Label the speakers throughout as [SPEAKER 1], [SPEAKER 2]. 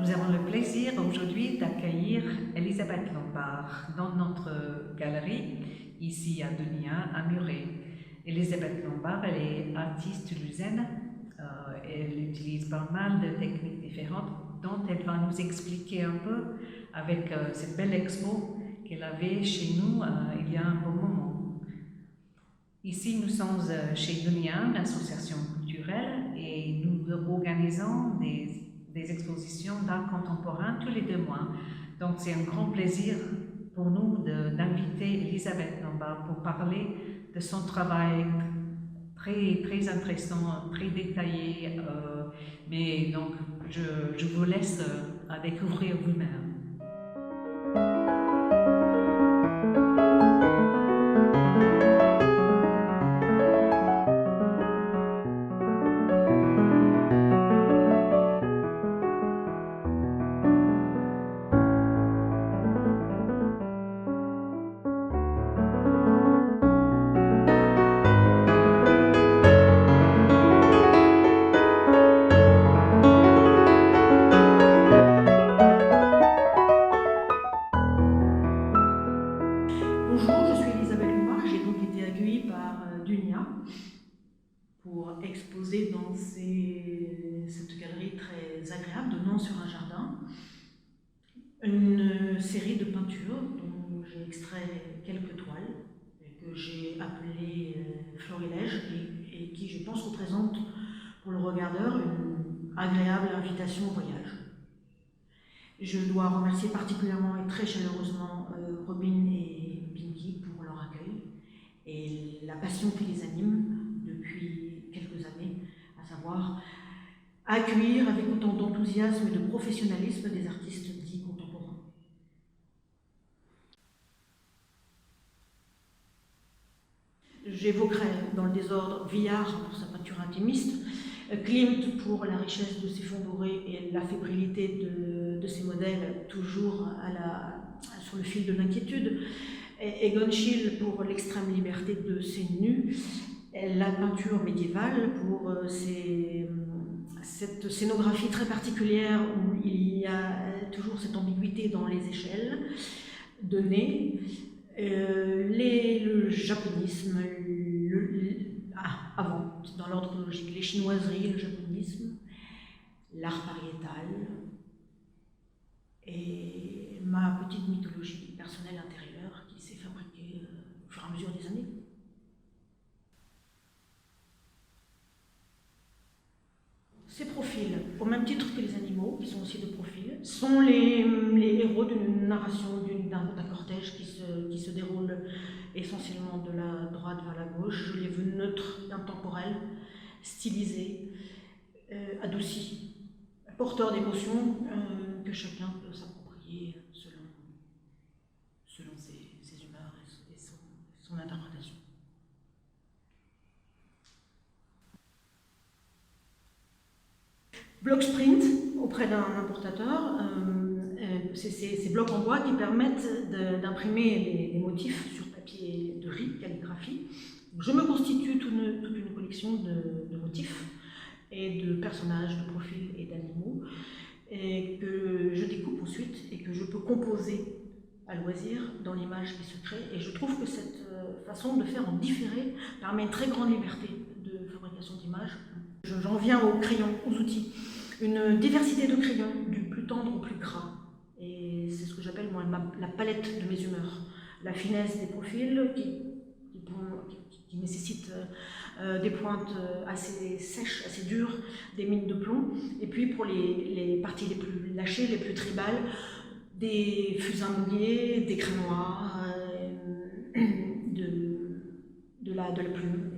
[SPEAKER 1] Nous avons le plaisir aujourd'hui d'accueillir Elisabeth Lombard dans notre galerie, ici à Dunia, à Muret. Elisabeth Lombard, elle est artiste toulousaine, elle utilise pas mal de techniques différentes dont elle va nous expliquer un peu avec cette belle expo qu'elle avait chez nous il y a un bon moment. Ici, nous sommes chez Dunia, une association culturelle, et nous organisons des expositions d'art contemporain tous les 2 mois. Donc c'est un grand plaisir pour nous d'inviter Elisabeth Lombard pour parler de son travail très intéressant, très détaillé, mais donc je vous laisse à découvrir vous-même.
[SPEAKER 2] Bonjour, je suis Elisabeth Lombard, j'ai donc été accueillie par Dunia pour exposer dans cette galerie très agréable de Nantes sur un jardin une série de peintures dont j'ai extrait quelques toiles que j'ai appelées florilèges et qui, je pense, représentent pour le regardeur une agréable invitation au voyage. Je dois remercier particulièrement et très chaleureusement Robin et Pinky pour leur accueil et la passion qui les anime depuis quelques années, à savoir accueillir avec autant d'enthousiasme et de professionnalisme des artistes dits contemporains. J'évoquerai dans le désordre Vuillard pour sa peinture intimiste, Klimt pour la richesse de ses fonds dorés et la fébrilité de ses modèles, toujours sur le fil de l'inquiétude, Egon Schiele pour l'extrême liberté de ses nus, la peinture médiévale pour cette scénographie très particulière où il y a toujours cette ambiguïté dans les échelles de nez, le japonisme, avant, dans l'ordre chronologique, les chinoiseries, le japonisme, l'art pariétal et ma petite mythologie personnelle intérieure qui s'est fabriquée au fur et à mesure des années. Ces profils, au même titre que les animaux, qui sont aussi de profil, sont les héros d'une narration, d'un cortège qui se déroule essentiellement de la droite vers la gauche. Je les veux neutres, intemporels, stylisés, adoucis, porteurs d'émotions que chacun peut s'approprier selon ses humeurs et son interprétation. Bloc sprint auprès d'un importateur, c'est ces blocs en bois qui permettent d'imprimer des motifs sur papier de riz, calligraphie. Je me constitue toute une collection de motifs et de personnages, de profils et d'animaux, et que je découpe ensuite et que je peux composer à loisir dans l'image qui se crée. Et je trouve que cette façon de faire en différé permet une très grande liberté de fabrication d'images. J'en viens aux crayons, aux outils. Une diversité de crayons, du plus tendre au plus gras. Et c'est ce que j'appelle moi la palette de mes humeurs. La finesse des profils qui nécessite des pointes assez sèches, assez dures, des mines de plomb. Et puis pour les parties les plus lâchées, les plus tribales, des fusains mouillés, des craies noires, de la plume,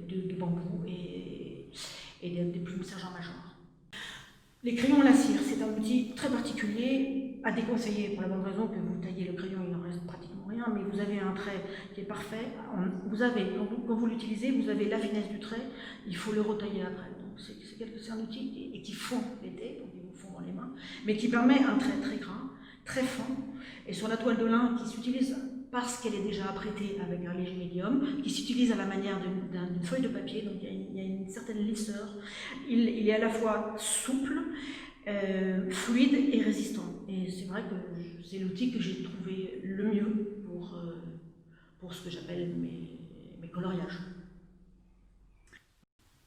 [SPEAKER 2] du bambou et des plumes sergent-major. Les crayons à la cire, c'est un outil très particulier à déconseiller pour la bonne raison que vous taillez le crayon, il n'en reste pratiquement rien, mais vous avez un trait qui est parfait. Quand vous l'utilisez, vous avez la finesse du trait, il faut le retailler après. Donc c'est un outil qui fond l'été, donc il vous fond dans les mains, mais qui permet un trait très gras, très fin, et sur la toile de lin qui s'utilise parce qu'elle est déjà apprêtée avec un léger médium, qui s'utilise à la manière d'une feuille de papier, donc il y a une certaine lisseur. Il est à la fois souple, fluide et résistant. Et c'est vrai que c'est l'outil que j'ai trouvé le mieux pour ce que j'appelle mes coloriages.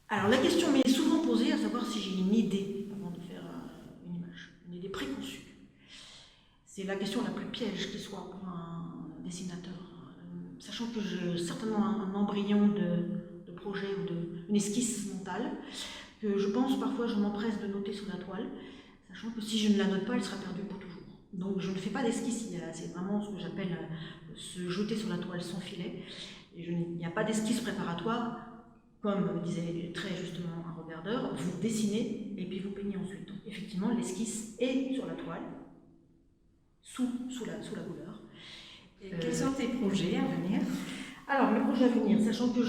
[SPEAKER 2] Alors la question m'est souvent posée à savoir si j'ai une idée avant de faire une image, une idée préconçue. C'est la question la plus piège qui soit pour un dessinateur, sachant que j'ai certainement un embryon de projet ou une esquisse mentale, que je pense parfois je m'empresse de noter sur la toile, sachant que si je ne la note pas, elle sera perdue pour toujours. Donc je ne fais pas d'esquisse, c'est vraiment ce que j'appelle se jeter sur la toile sans filet. Et il n'y a pas d'esquisse préparatoire, comme disait très justement un Robert Deur, vous dessinez et puis vous peignez ensuite. Donc effectivement, l'esquisse est sur la toile, sous la couleur.
[SPEAKER 1] Et quels sont tes projets à venir?
[SPEAKER 2] Alors, mes projets à venir, sachant que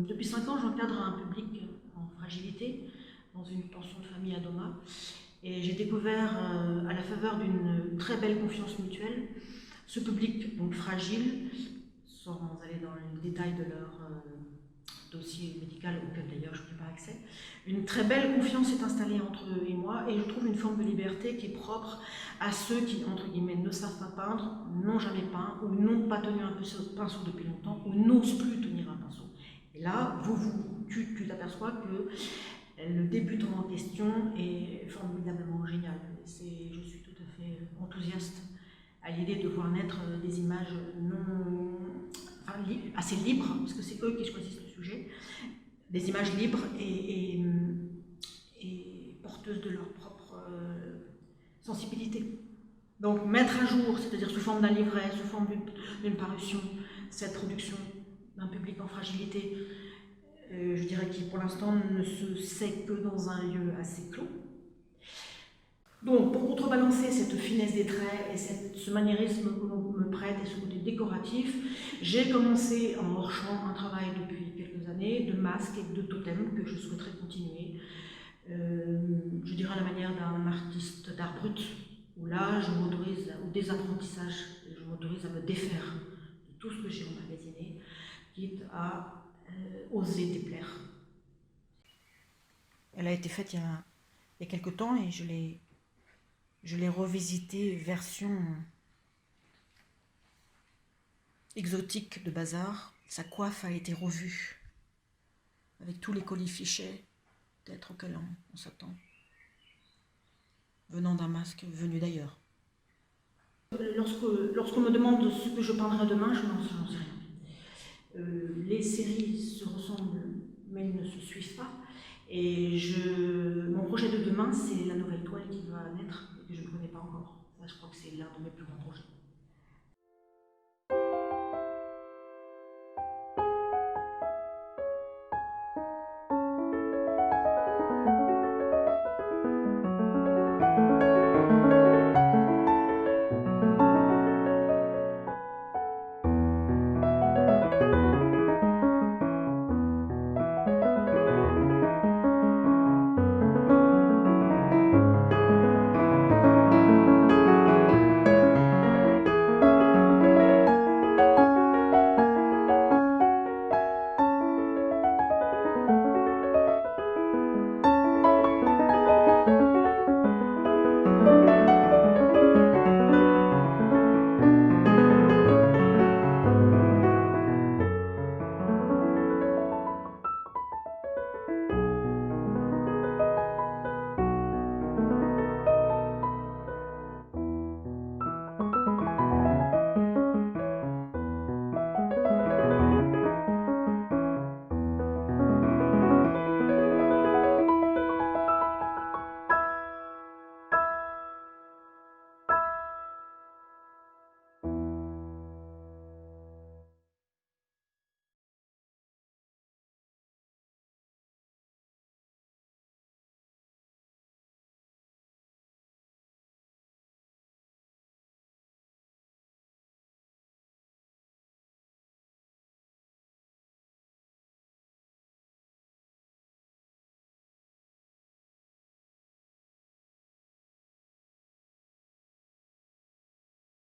[SPEAKER 2] depuis 5 ans, j'encadre un public en fragilité dans une pension de famille à Doma. Et j'ai découvert, à la faveur d'une très belle confiance mutuelle, ce public donc fragile, sans aller dans le détail de leur dossier médical auquel d'ailleurs je n'ai pas accès. Une très belle confiance s'est installée entre eux et moi, et je trouve une forme de liberté qui est propre à ceux qui, entre guillemets, ne savent pas peindre, n'ont jamais peint, ou n'ont pas tenu un pinceau depuis longtemps, ou n'osent plus tenir un pinceau. Et là, tu t'aperçois que le débutant en question est formidablement génial. Je suis tout à fait enthousiaste à l'idée de voir naître des images assez libres, parce que c'est eux qui choisissent le sujet, des images libres et porteuses de leur propre sensibilité. Donc mettre à jour, c'est-à-dire sous forme d'un livret, sous forme d'une parution, cette production d'un public en fragilité, je dirais qui pour l'instant ne se sait que dans un lieu assez clos. Donc, pour contrebalancer cette finesse des traits et ce maniérisme que l'on me prête et ce côté décoratif, j'ai commencé en hors-champ un travail depuis quelques années de masques et de totems que je souhaiterais continuer. Je dirais à la manière d'un artiste d'art brut, où là, je m'autorise au désapprentissage, je m'autorise à me défaire de tout ce que j'ai emmagasiné, quitte à oser déplaire. Elle a été faite il y a quelque temps et je l'ai revisitée version exotique de bazar. Sa coiffe a été revue avec tous les colifichets peut-être auxquels on s'attend, venant d'un masque venu d'ailleurs. Lorsqu'on me demande ce que je peindrai demain, je n'en sais rien. Les séries se ressemblent, mais elles ne se suivent pas. Et mon projet de demain, c'est la nouvelle toile qui va naître et que je ne connais pas encore. Ça, je crois que c'est l'un de mes plus grands projets.